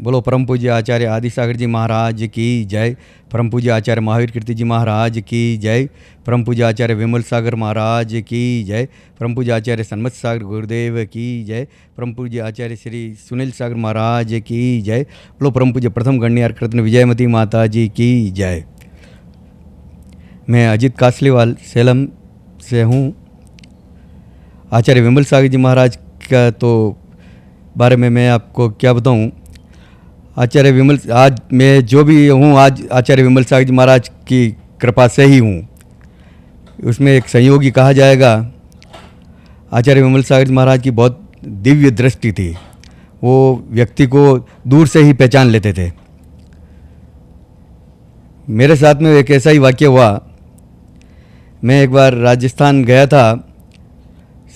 बोलो परम पूज्य आचार्य आदि सागर जी महाराज की जय। परम पूज्य आचार्य महावीर कीर्ति जी महाराज की जय। परम पूज्य आचार्य विमल सागर महाराज की जय। परम पूज्य आचार्य सन्मत सागर गुरुदेव की जय। परम पूज्य आचार्य श्री सुनील सागर महाराज की जय। बोलो परम पूज्य प्रथम गणियार कृतन विजयमती माता जी की जय। मैं अजीत कासलीवाल सेलम से हूँ। आचार्य विमल सागर जी महाराज का तो बारे में मैं आपको क्या बताऊँ। आचार्य विमल, आज मैं जो भी हूँ आज आचार्य विमल सागर जी महाराज की कृपा से ही हूँ। उसमें एक संयोगी कहा जाएगा। आचार्य विमल सागर जी महाराज की बहुत दिव्य दृष्टि थी। वो व्यक्ति को दूर से ही पहचान लेते थे। मेरे साथ में एक ऐसा ही वाक्य हुआ। मैं एक बार राजस्थान गया था।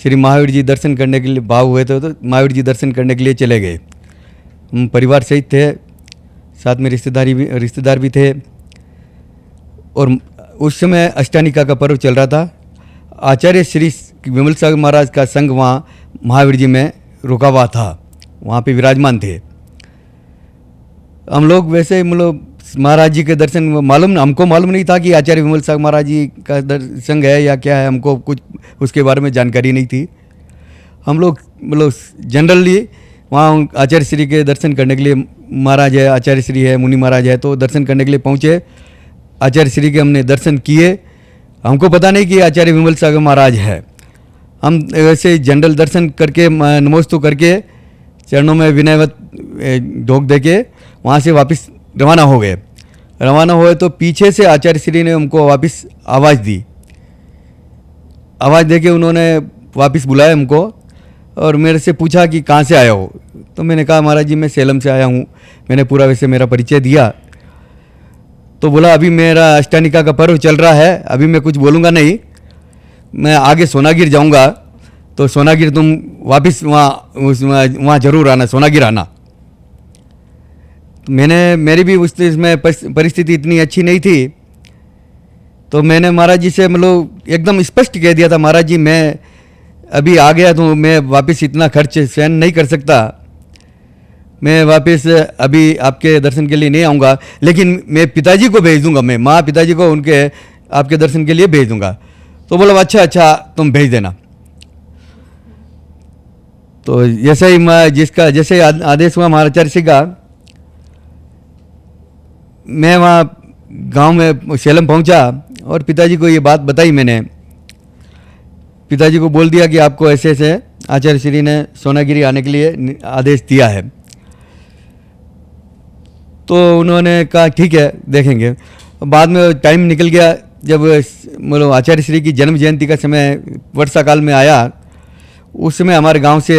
श्री महावीर जी दर्शन करने के लिए भाव हुए थे, तो महावीर जी दर्शन करने के लिए चले गए। हम परिवार सहित थे, साथ में रिश्तेदार भी थे। और उस समय अष्टानिका का पर्व चल रहा था। आचार्य श्री विमल सागर महाराज का संघ वहाँ महावीर जी में रुका हुआ था, वहाँ पे विराजमान थे। हम लोग वैसे मतलब महाराज जी के दर्शन हमको मालूम नहीं था कि आचार्य विमल सागर महाराज जी का संघ है या क्या है। हमको कुछ उसके बारे में जानकारी नहीं थी। हम लोग मतलब जनरली वहाँ आचार्य श्री के दर्शन करने के लिए, महाराज है, आचार्य श्री है, मुनि महाराज है, तो दर्शन करने के लिए पहुँचे। आचार्य श्री के हमने दर्शन किए। हमको पता नहीं कि आचार्य विमल सागर महाराज है। हम वैसे जनरल दर्शन करके नमोस्तु करके चरणों में विनयवत ढोक दे के वहाँ से वापस रवाना हो गए। रवाना हुए तो पीछे से आचार्य श्री ने हमको वापस आवाज़ दी। आवाज़ दे के उन्होंने वापस बुलाया हमको और मेरे से पूछा कि कहाँ से आया हो। तो मैंने कहा महाराज जी मैं सेलम से आया हूँ। मैंने पूरा वैसे मेरा परिचय दिया। तो बोला अभी मेरा अष्टानिका का पर्व चल रहा है, अभी मैं कुछ बोलूँगा नहीं, मैं आगे सोनागिर जाऊँगा, तो सोनागिर तुम वापस वहाँ जरूर आना, सोनागिर आना। तो मेरी भी उसमें परिस्थिति इतनी अच्छी नहीं थी, तो मैंने महाराज जी से मतलब एकदम स्पष्ट कह दिया था, महाराज जी मैं अभी आ गया तो मैं वापस इतना खर्च सहन नहीं कर सकता, मैं वापस अभी आपके दर्शन के लिए नहीं आऊँगा, लेकिन मैं पिताजी को भेज दूँगा, मैं माँ पिताजी को उनके आपके दर्शन के लिए भेज दूँगा। तो बोला अच्छा तुम भेज देना। तो जैसे ही मैं जैसे आदेश हुआ महाराचार्य श्री का, मैं वहाँ गांव में सेलम पहुँचा और पिताजी को ये बात बताई। मैंने पिताजी को बोल दिया कि आपको ऐसे ऐसे आचार्य श्री ने सोनागिरी आने के लिए आदेश दिया है। तो उन्होंने कहा ठीक है देखेंगे। बाद में टाइम निकल गया। जब मतलब आचार्य श्री की जन्म जयंती का समय वर्षा काल में आया, उस समय हमारे गांव से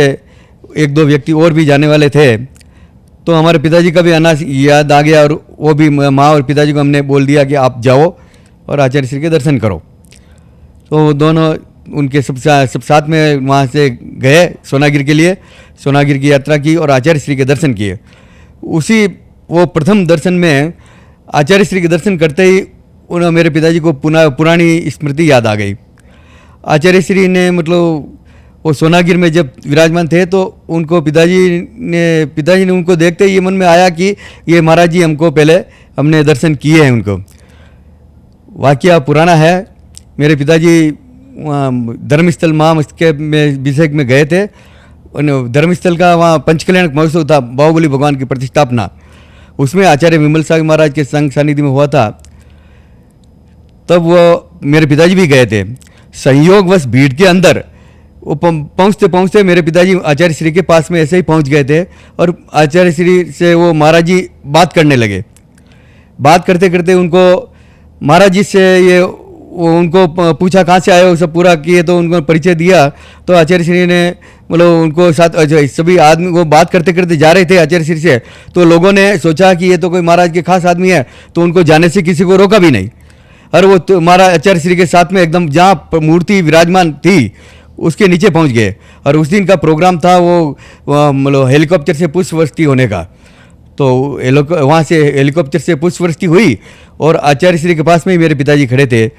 एक दो व्यक्ति और भी जाने वाले थे। तो हमारे पिताजी का भी आना याद आ गया और वो भी माँ और पिताजी को हमने बोल दिया कि आप जाओ और आचार्य श्री के दर्शन करो। तो दोनों उनके सब साथ में वहाँ से गए सोनागिर के लिए, सोनागिर की यात्रा की और आचार्य श्री के दर्शन किए। उसी वो प्रथम दर्शन में आचार्य श्री के दर्शन करते ही उन्होंने मेरे पिताजी को पुरानी स्मृति याद आ गई। आचार्य श्री ने मतलब वो सोनागिर में जब विराजमान थे तो उनको पिताजी ने उनको देखते ही ये मन में आया कि ये महाराज जी हमने दर्शन किए हैं उनको। वाकया पुराना है। मेरे पिताजी वहाँ धर्मस्थल महामस्तक में अभिषेक में गए थे। धर्मस्थल का वहाँ पंचकल्याण महोत्सव था, बाहुबली भगवान की प्रतिष्ठापना, उसमें आचार्य विमल सागर महाराज के संग सानिध्य में हुआ था। तब वो मेरे पिताजी भी गए थे। संयोगवश भीड़ के अंदर वो पहुँचते पहुँचते मेरे पिताजी आचार्य श्री के पास में ऐसे ही पहुँच गए थे और आचार्य श्री से वो महाराज जी बात करने लगे। बात करते करते उनको महाराज जी से उनको पूछा कहाँ से आए हो, सब पूरा किए तो उनको परिचय दिया। तो आचार्य श्री ने मतलब उनको साथ सभी आदमी वो बात करते करते जा रहे थे आचार्य श्री से, तो लोगों ने सोचा कि ये तो कोई महाराज के खास आदमी है, तो उनको जाने से किसी को रोका भी नहीं। और वो तो महाराज आचार्य श्री के साथ में एकदम जहाँ मूर्ति विराजमान थी उसके नीचे पहुँच गए। और उस दिन का प्रोग्राम था वो मतलब हेलीकॉप्टर से पुष्प वृष्टि होने का। तो वहाँ से हेलीकॉप्टर से पुष्पवृष्टि हुई और आचार्य श्री के पास में ही मेरे पिताजी खड़े थे।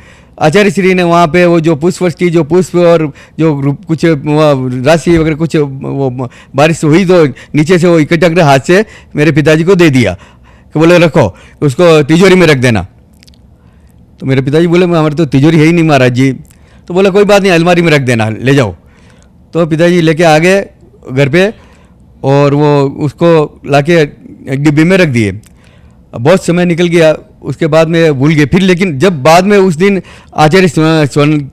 आचार्य श्री ने वहाँ पे वो जो पुष्पवृष्टि, जो पुष्प और जो कुछ राशि वगैरह कुछ वो बारिश हुई तो नीचे से वो इकट्ठा कर हाथ से मेरे पिताजी को दे दिया कि बोले रखो, उसको तिजोरी में रख देना। तो मेरे पिताजी बोले हमारे तो तिजोरी है ही नहीं महाराज जी। तो बोला कोई बात नहीं, अलमारी में रख देना, ले जाओ। तो पिताजी लेके आ गए घर पे और वो उसको लाके एक डिब्बे में रख दिए। बहुत समय निकल गया, उसके बाद में भूल गए। फिर लेकिन जब बाद में उस दिन आचार्य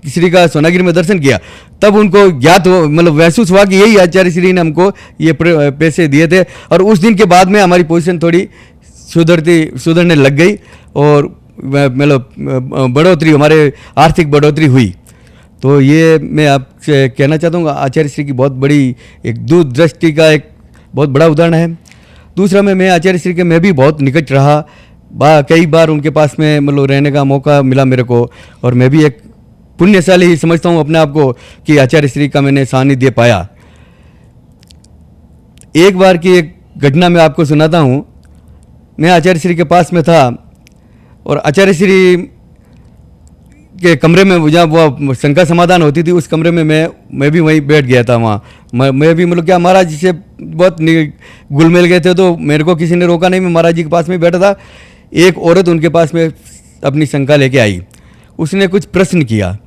श्री का सोनागिरी में दर्शन किया तब उनको ज्ञात हो, मतलब महसूस हुआ कि यही आचार्य श्री ने हमको ये पैसे दिए थे। और उस दिन के बाद में हमारी पोजीशन थोड़ी सुधरने लग गई और मतलब बढ़ोतरी, हमारे आर्थिक बढ़ोतरी हुई। तो ये मैं आपसे कहना चाहता हूँ आचार्य श्री की बहुत बड़ी एक दूरदृष्टि का एक बहुत बड़ा उदाहरण है। दूसरा मैं आचार्य श्री के मैं भी बहुत निकट रहा, कई बार उनके पास में मतलब रहने का मौका मिला मेरे को, और मैं भी एक पुण्यशाली ही समझता हूँ अपने आप को कि आचार्य श्री का मैंने सानिध्य पाया। एक बार की एक घटना मैं आपको सुनाता हूँ। मैं आचार्य श्री के पास में था और आचार्य श्री के कमरे में जहाँ वो शंका समाधान होती थी उस कमरे में मैं भी वहीं बैठ गया था। वहाँ मैं भी मतलब क्या महाराज जी से बहुत घुल मिल गए थे, तो मेरे को किसी ने रोका नहीं, मैं महाराज जी के पास में बैठा था। एक औरत उनके पास में अपनी शंका लेके आई, उसने कुछ प्रश्न किया,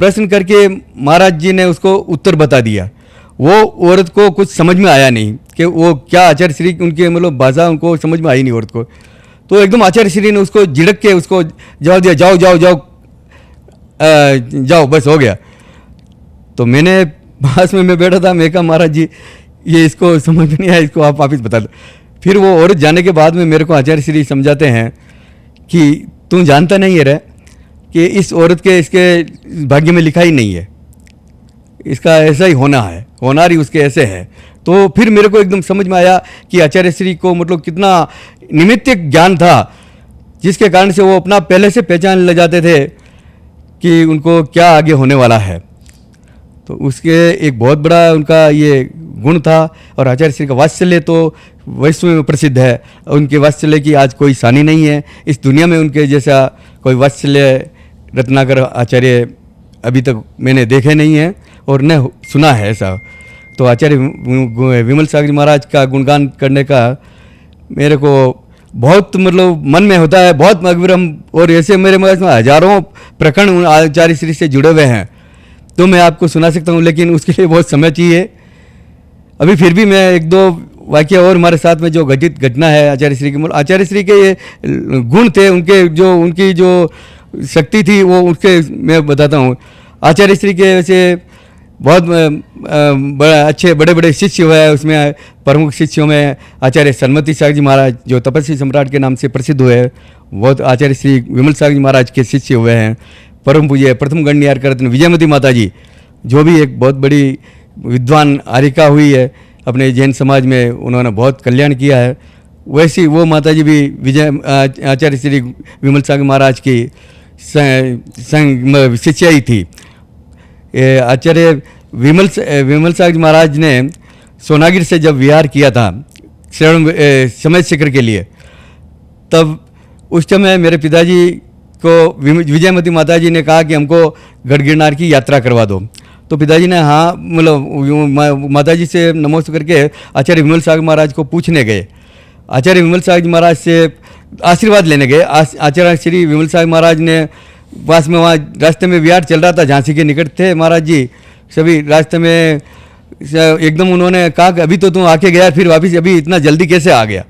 प्रश्न करके महाराज जी ने उसको उत्तर बता दिया। वो औरत को कुछ समझ में आया नहीं कि वो क्या आचार्य श्री उनके मतलब भाषा उनको समझ में आई नहीं औरत को। तो एकदम आचार्य श्री ने उसको झिड़क के उसको जवाब दिया, जाओ जाओ जाओ जाओ, बस हो गया। तो मैंने पास में मैं बैठा था, मैं कहा महाराज जी ये इसको समझ में नहीं आया, इसको आप वापिस बता दो। फिर वो औरत जाने के बाद में मेरे को आचार्य श्री समझाते हैं कि तू जानता नहीं है रे कि इस औरत के इसके भाग्य में लिखा ही नहीं है, इसका ऐसा ही होना है, होना ही उसके ऐसे है। तो फिर मेरे को एकदम समझ में आया कि आचार्य श्री को मतलब कितना निमित्तिक ज्ञान था, जिसके कारण से वो अपना पहले से पहचान ले जाते थे कि उनको क्या आगे होने वाला है। तो उसके एक बहुत बड़ा उनका ये गुण था। और आचार्य श्री का वात्सल्य तो विश्व में प्रसिद्ध है, उनके वात्सल्य की आज कोई सानी नहीं है। इस दुनिया में उनके जैसा कोई वात्सल्य रत्नाकर आचार्य अभी तक मैंने देखे नहीं है और न सुना है ऐसा। तो आचार्य विमल सागर महाराज का गुणगान करने का मेरे को बहुत मतलब मन में होता है, बहुत अगर हम, और ऐसे मेरे में हजारों प्रकरण आचार्य श्री से जुड़े हुए हैं तो मैं आपको सुना सकता हूँ, लेकिन उसके लिए बहुत समय चाहिए। अभी फिर भी मैं एक दो वाक्य और हमारे साथ में जो घटित घटना है आचार्य श्री के, आचार्य श्री के ये गुण थे, उनकी जो शक्ति थी वो उसके मैं बताता हूँ। आचार्य श्री के वैसे बहुत अच्छे बड़े बड़े शिष्य हुए हैं, उसमें प्रमुख शिष्यों में आचार्य सन्मति सागर जी महाराज जो तपस्वी सम्राट के नाम से प्रसिद्ध हुए हैं, बहुत आचार्य श्री विमल सागर जी महाराज के शिष्य हुए हैं। परम पूज्य प्रथम गणनीय रत्न विजयमती माता जी जो भी एक बहुत बड़ी विद्वान आरिका हुई है अपने जैन समाज में, उन्होंने बहुत कल्याण किया है। वैसी वो माता जी भी आचार्य श्री विमल सागर महाराज की शिष्या ही थी। आचार्य विमल सागर महाराज ने सोनागिर से जब विहार किया था समय शिखर के लिए, तब उस समय मेरे पिताजी को विजयमती माता जी ने कहा कि हमको गढ़ गिरनार की यात्रा करवा दो। तो पिताजी ने हाँ मतलब माता जी से नमस्ते करके आचार्य विमल सागर महाराज को पूछने गए। आचार्य विमल सागर महाराज से आशीर्वाद लेने गए। आचार्य श्री विमल सागर महाराज ने पास में वहाँ रास्ते में विहार चल रहा था, झांसी के निकट थे महाराज जी सभी। रास्ते में एकदम उन्होंने कहा कि अभी तो तुम आके गया, फिर वापस अभी इतना जल्दी कैसे आ गया।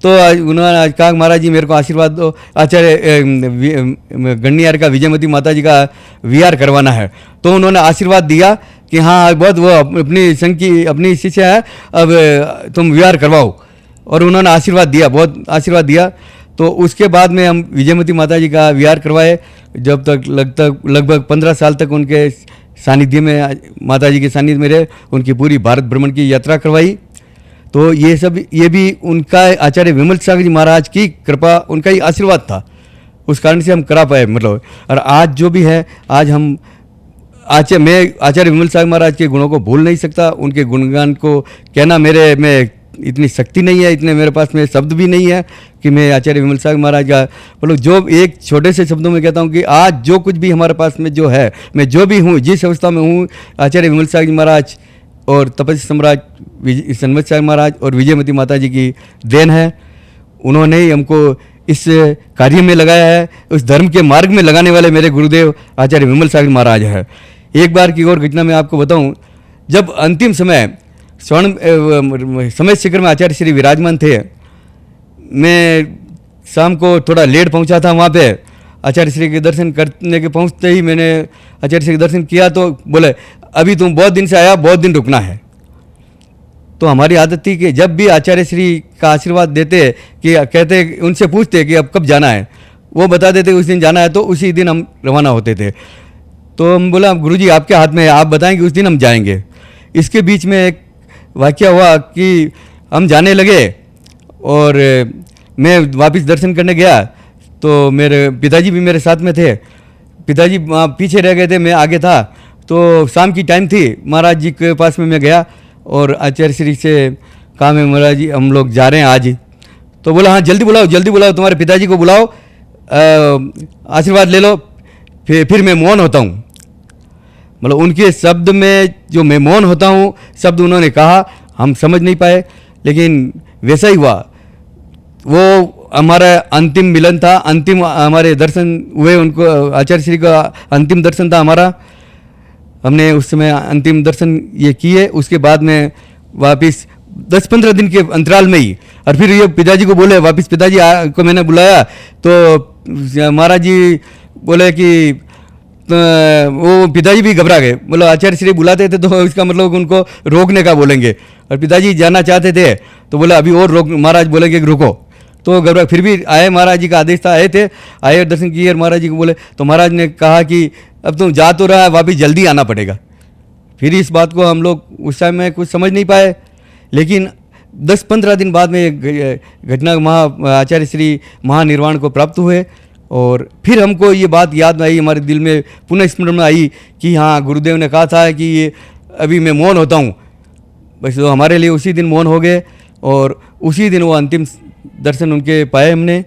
तो उन्होंने आज कहा महाराज जी मेरे को आशीर्वाद दो, आचार्य गणनीय का विजयमती माता जी का विहार करवाना है। तो उन्होंने आशीर्वाद दिया कि हाँ बहुत वो अपनी संघ की अपनी शिष्या है, अब तुम विहार करवाओ। और उन्होंने आशीर्वाद दिया, बहुत आशीर्वाद दिया। तो उसके बाद में हम विजयमती माता जी का विहार करवाए, जब तक लगभग 15 साल तक उनके सानिध्य में माता जी के सानिध्य में रहे, उनकी पूरी भारत भ्रमण की यात्रा करवाई। तो ये भी उनका आचार्य विमल सागर जी महाराज की कृपा, उनका ही आशीर्वाद था, उस कारण से हम करा पाए मतलब। और आज जो भी है, आज हम मैं आचार्य विमल सागर महाराज के गुणों को भूल नहीं सकता, उनके गुणगान को कहना मेरे में इतनी शक्ति नहीं है, इतने मेरे पास में शब्द भी नहीं है कि मैं आचार्य विमल सागर महाराज का मतलब जो एक छोटे से शब्दों में कहता हूँ कि आज जो कुछ भी हमारे पास में जो है, मैं जो भी हूँ, जिस अवस्था में हूँ, आचार्य विमल सागर महाराज और तपस्वी सम्राट सन्मत सागर महाराज और विजयमती माता जी की देन है। उन्होंने ही हमको इस कार्य में लगाया है, उस धर्म के मार्ग में लगाने वाले मेरे गुरुदेव आचार्य विमल सागर महाराज है। एक बार की और घटना मैं आपको बताऊं, जब अंतिम समय स्वर्ण समय शिखर में आचार्य श्री विराजमान थे, मैं शाम को थोड़ा लेट पहुंचा था वहाँ पे। आचार्य श्री के दर्शन करने के पहुँचते ही मैंने आचार्य श्री के दर्शन किया तो बोले अभी तुम बहुत दिन से आया, बहुत दिन रुकना है। तो हमारी आदत थी कि जब भी आचार्य श्री का आशीर्वाद देते कि कहते उनसे पूछते कि अब कब जाना है, वो बता देते उस दिन जाना है, तो उसी दिन हम रवाना होते थे। तो हम बोला गुरुजी आपके हाथ में है, आप बताएं कि उस दिन हम जाएंगे। इसके बीच में एक वाक़या हुआ कि हम जाने लगे और मैं वापस दर्शन करने गया तो मेरे पिताजी भी मेरे साथ में थे। पिताजी वहाँ पीछे रह गए थे, मैं आगे था। तो शाम की टाइम थी, महाराज जी के पास में मैं गया और आचार्य श्री से कहा मैं महाराज जी हम लोग जा रहे हैं आज। तो बोला हाँ जल्दी बुलाओ तुम्हारे पिताजी को बुलाओ, आशीर्वाद ले लो, फिर मैं मौन होता हूँ। मतलब उनके शब्द में जो मैं मौन होता हूँ, शब्द उन्होंने कहा हम समझ नहीं पाए, लेकिन वैसा ही हुआ। वो हमारा अंतिम मिलन था, अंतिम हमारे दर्शन हुए, उनको आचार्य श्री का अंतिम दर्शन था हमारा। हमने उस समय अंतिम दर्शन ये किए। उसके बाद में वापस 10-15 दिन के अंतराल में ही और फिर ये पिताजी को बोले, वापस पिताजी को मैंने बुलाया तो महाराज जी बोले कि तो वो पिताजी भी घबरा गए। बोलो आचार्य श्री बुलाते थे तो इसका मतलब उनको रोकने का बोलेंगे, और पिताजी जाना चाहते थे तो बोले अभी और रोक, महाराज बोलेंगे कि रुको। तो घबरा, फिर भी आए, महाराज जी का आदेश था, आए थे, आए दर्शन किए और महाराज जी को बोले तो महाराज ने कहा कि अब तुम जा तो रहा है, वापिस जल्दी आना पड़ेगा। फिर इस बात को हम लोग उस टाइम में कुछ समझ नहीं पाए, लेकिन 10-15 दिन बाद में घटना आचार्य श्री महानिर्वाण को प्राप्त हुए और फिर हमको ये बात याद आई, हमारे दिल में पुनः स्मरण में आई कि हाँ गुरुदेव ने कहा था कि ये अभी मैं मौन होता हूँ। बस तो हमारे लिए उसी दिन मौन हो गए और उसी दिन वो अंतिम दर्शन उनके पाए हमने।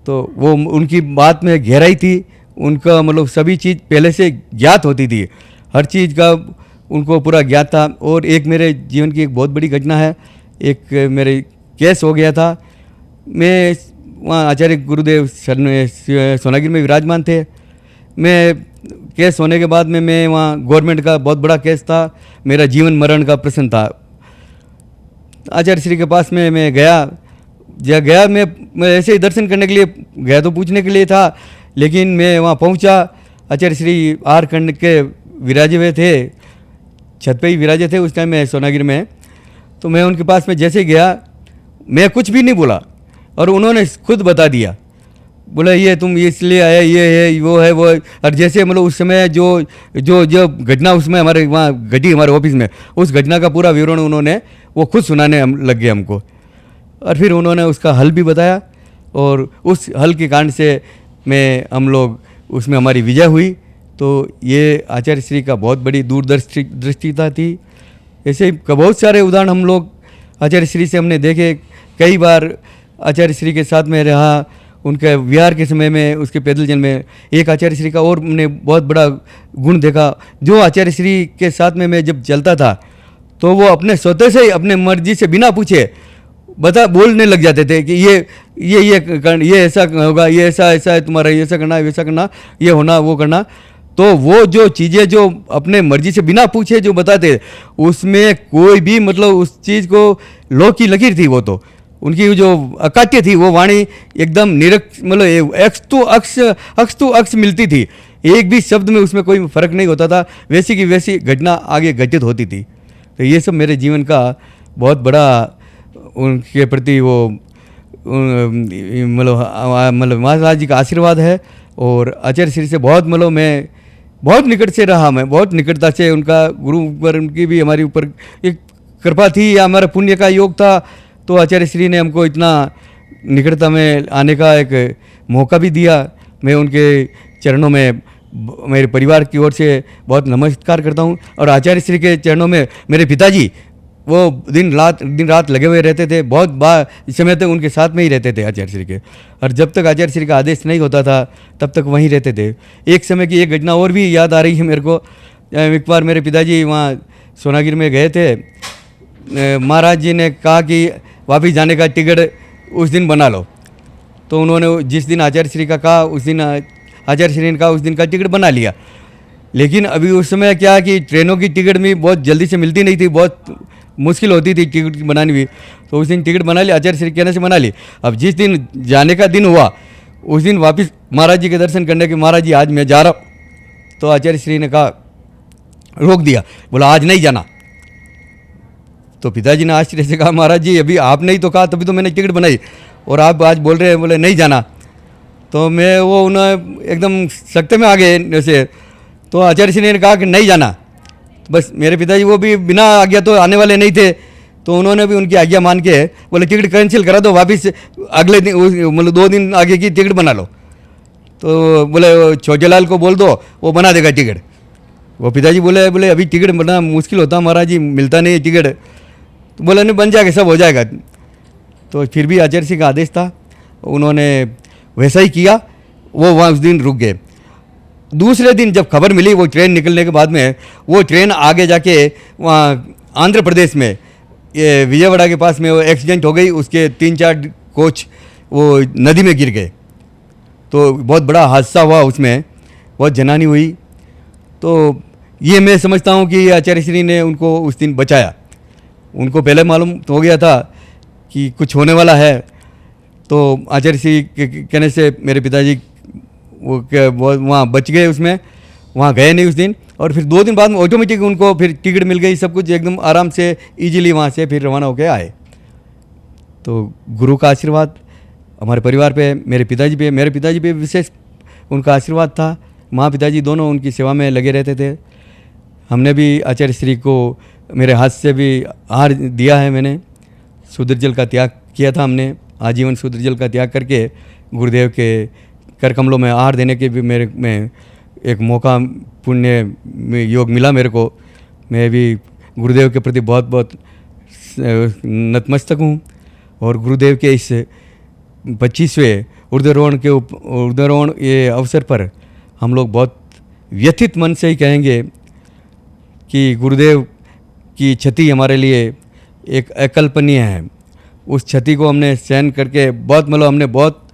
तो वो उनकी बात में गहराई थी, उनका मतलब सभी चीज़ पहले से ज्ञात होती थी, हर चीज़ का उनको पूरा ज्ञात था। और एक मेरे जीवन की एक बहुत बड़ी घटना है, एक मेरे केस हो गया था। मैं वहाँ आचार्य गुरुदेव सोनागिर में विराजमान थे। मैं केस होने के बाद में मैं वहाँ गवर्नमेंट का बहुत बड़ा केस था, मेरा जीवन मरण का प्रश्न था। आचार्य श्री के पास में मैं गया मैं ऐसे ही दर्शन करने के लिए गया, तो पूछने के लिए था, लेकिन मैं वहाँ पहुँचा। आचार्य श्री आर खंड के विराजे हुए थे, छत पे ही विराजे थे उस टाइम में सोनागिर में। तो मैं उनके पास में जैसे गया, मैं कुछ भी नहीं बोला और उन्होंने खुद बता दिया, बोला ये तुम इसलिए आए, ये है वो है वो है। और जैसे मतलब उस समय जो घटना उसमें हमारे वहाँ घटी हमारे ऑफिस में, उस घटना का पूरा विवरण उन्होंने वो खुद सुनाने लग गए हमको। और फिर उन्होंने उसका हल भी बताया और उस हल के कारण से हम लोग उसमें हमारी विजय हुई। तो ये आचार्य श्री का बहुत बड़ी दूरदृष्टिता थी। ऐसे ही बहुत सारे उदाहरण हम लोग आचार्य श्री से हमने देखे। कई बार आचार्य श्री के साथ में रहा, उनके विहार के समय में, उसके पैदल जन में। एक आचार्य श्री का और हमने बहुत बड़ा गुण देखा, जो आचार्य श्री के साथ में मैं जब चलता था तो वो अपने स्वतः से ही अपने मर्जी से बिना पूछे बोलने लग जाते थे कि ये ऐसा होगा, ये ऐसा है तुम्हारा, ये ऐसा करना, वैसा करना, ये होना, वो करना। तो वो जो चीज़ें जो अपने मर्जी से बिना पूछे जो बताते, उसमें कोई भी मतलब उस चीज़ को लो की लकीर थी। वो तो उनकी जो अकाट्य थी, वो वाणी एकदम मतलब अक्ष टू अक्ष मिलती थी, एक भी शब्द में उसमें कोई फर्क नहीं होता था, वैसी की वैसी घटना आगे घटित होती थी। तो ये सब मेरे जीवन का बहुत बड़ा उनके प्रति वो मतलब महाराज जी का आशीर्वाद है। और आचार्य श्री से बहुत मतलब मैं बहुत निकट से रहा, मैं बहुत निकटता से उनका गुरु पर उनकी भी हमारी ऊपर एक कृपा थी या हमारा पुण्य का योग था। तो आचार्य श्री ने हमको इतना निकटता में आने का एक मौका भी दिया। मैं उनके चरणों में मेरे परिवार की ओर से बहुत नमस्कार करता हूँ। और आचार्य श्री के चरणों में मेरे पिताजी वो दिन रात लगे हुए रहते थे। बहुत बार समय तक उनके साथ में ही रहते थे आचार्य श्री के, और जब तक आचार्य श्री का आदेश नहीं होता था तब तक वहीं रहते थे। एक समय की एक घटना और भी याद आ रही है मेरे को। एक बार मेरे पिताजी वहाँ सोनागिर में गए थे, महाराज जी ने कहा कि वापस जाने का टिकट उस दिन बना लो। तो उन्होंने जिस दिन आचार्य श्री का कहा उस दिन आचार्य श्री ने कहा उस दिन का टिकट बना लिया। लेकिन अभी उस समय क्या कि ट्रेनों की टिकट भी बहुत जल्दी से मिलती नहीं थी, बहुत मुश्किल होती थी टिकट बनानी भी। तो उस दिन टिकट बना ली, आचार्य श्री कहने से बना ली। अब जिस दिन जाने का दिन हुआ उस दिन वापस महाराज जी के दर्शन करने के, महाराज जी आज मैं जा रहा हूँ। तो आचार्य श्री ने कहा, रोक दिया, बोला आज नहीं जाना। तो पिताजी ने आश्चर्य से कहा, महाराज जी अभी आपने ही तो कहा, तभी तो मैंने टिकट बनाई, और आप आज बोल रहे हैं, बोले नहीं जाना। तो मैं वो उन्हें एकदम सख्ते में आ गए जैसे। तो आचार्य श्री ने कहा कि नहीं जाना। बस मेरे पिताजी वो भी बिना आज्ञा तो आने वाले नहीं थे, तो उन्होंने भी उनकी आज्ञा मान के बोले टिकट कैंसिल करा दो, वापस अगले दिन मतलब 2 दिन आगे की टिकट बना लो। तो बोले छोटेलाल को बोल दो, वो बना देगा टिकट। वो पिताजी बोले अभी टिकट बनना मुश्किल होता महाराज जी, मिलता नहीं है टिकट। तो बोले नहीं बन जाएगा, सब हो जाएगा। तो फिर भी आचार्य श्री का आदेश था, उन्होंने वैसा ही किया। वो वहाँ उस दिन रुक गए। दूसरे दिन जब खबर मिली वो ट्रेन निकलने के बाद में, वो ट्रेन आगे जाके वहाँ आंध्र प्रदेश में ये विजयवाड़ा के पास में वो एक्सीडेंट हो गई। उसके 3-4 कोच वो नदी में गिर गए। तो बहुत बड़ा हादसा हुआ, उसमें बहुत जनहानि हुई। तो ये मैं समझता हूँ कि आचार्य श्री ने उनको उस दिन बचाया। उनको पहले मालूम तो हो गया था कि कुछ होने वाला है। तो आचार्य श्री के कहने से मेरे पिताजी वो वहाँ बच गए, उसमें वहाँ गए नहीं उस दिन। और फिर 2 दिन बाद में ऑटोमेटिक उनको फिर टिकट मिल गई, सब कुछ एकदम आराम से इजीली वहाँ से फिर रवाना होकर आए। तो गुरु का आशीर्वाद हमारे परिवार पे, मेरे पिताजी पे विशेष उनका आशीर्वाद था। माँ पिताजी दोनों उनकी सेवा में लगे रहते थे। हमने भी आचार्य श्री को मेरे हाथ से भी आहार दिया है। मैंने शूद्र जल का त्याग किया था, हमने आजीवन शूद्र जल का त्याग करके गुरुदेव के कर कमलों में आहार देने के भी मेरे में एक मौका, पुण्य में योग मिला मेरे को। मैं भी गुरुदेव के प्रति बहुत बहुत नतमस्तक हूँ। और गुरुदेव के इस 25वें ऊर्ध्वरोहण ये अवसर पर हम लोग बहुत व्यथित मन से ही कहेंगे कि गुरुदेव की क्षति हमारे लिए एक अकल्पनीय है। उस क्षति को हमने सहन करके हमने बहुत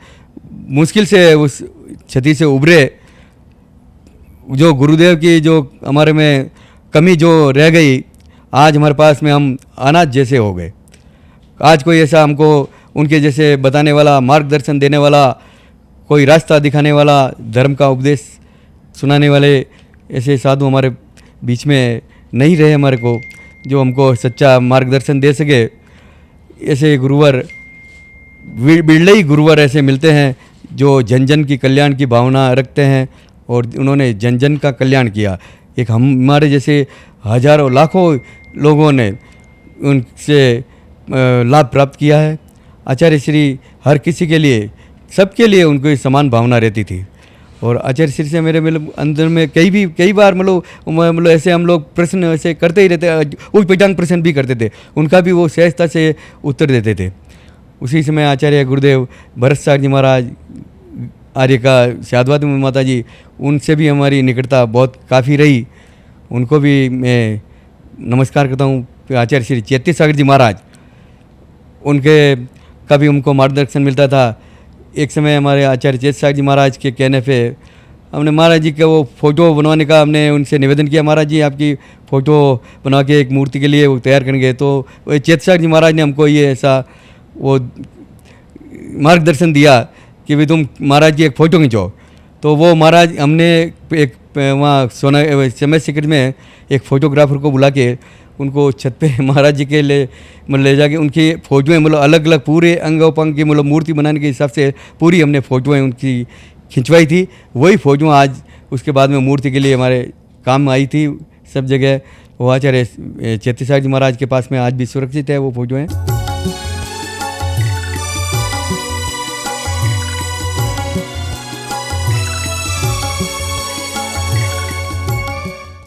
मुश्किल से उस क्षति से उभरे। जो गुरुदेव की जो हमारे में कमी जो रह गई, आज हमारे पास में हम अनाथ जैसे हो गए। आज कोई ऐसा हमको उनके जैसे बताने वाला, मार्गदर्शन देने वाला, कोई रास्ता दिखाने वाला, धर्म का उपदेश सुनाने वाले ऐसे साधु हमारे बीच में नहीं रहे हमारे को, जो हमको सच्चा मार्गदर्शन दे सके। ऐसे गुरुवर बिरले ही गुरुवर ऐसे मिलते हैं जो जन जन की कल्याण की भावना रखते हैं, और उन्होंने जन जन का कल्याण किया। एक हमारे जैसे हजारों लाखों लोगों ने उनसे लाभ प्राप्त किया है। आचार्य श्री हर किसी के लिए, सबके लिए उनको समान भावना रहती थी। और आचार्य श्री से मेरे अंदर में कई बार मतलब ऐसे हम लोग प्रश्न ऐसे करते ही रहते, उठ पटांग प्रश्न भी करते थे, उनका भी वो सहजता से उत्तर देते थे। उसी समय आचार्य गुरुदेव भरत सागर जी महाराज, आर्य का शादवादी माता जी, उनसे भी हमारी निकटता बहुत काफ़ी रही। उनको भी मैं नमस्कार करता हूँ। आचार्य श्री चैत्य सागर जी महाराज, उनके का भी हमको मार्गदर्शन मिलता था। एक समय हमारे आचार्य चैत्य सागर जी महाराज के कहने पे हमने महाराज जी का वो फ़ोटो बनवाने का हमने उनसे निवेदन किया, महाराज जी आपकी फ़ोटो बना के एक मूर्ति के लिए वो तैयार करेंगे। तो चैत्य सागर जी महाराज ने हमको ये ऐसा वो मार्गदर्शन दिया कि भाई तुम महाराज की एक फ़ोटो खींचो। तो वो महाराज हमने एक वहाँ समय शिखर में एक फ़ोटोग्राफर को बुला के उनको छत पे महाराज जी के ले जाके उनकी फ़ोटोएँ अलग अलग पूरे अंग उपंग की मूर्ति बनाने के हिसाब से पूरी हमने फ़ोटोएँ उनकी खिंचवाई थी। वही फ़ोटो आज उसके बाद में मूर्ति के लिए हमारे काम आई थी सब जगह। वो आचार्य चैत्य सागर जी महाराज के पास में आज भी सुरक्षित है वो फ़ोटोएँ।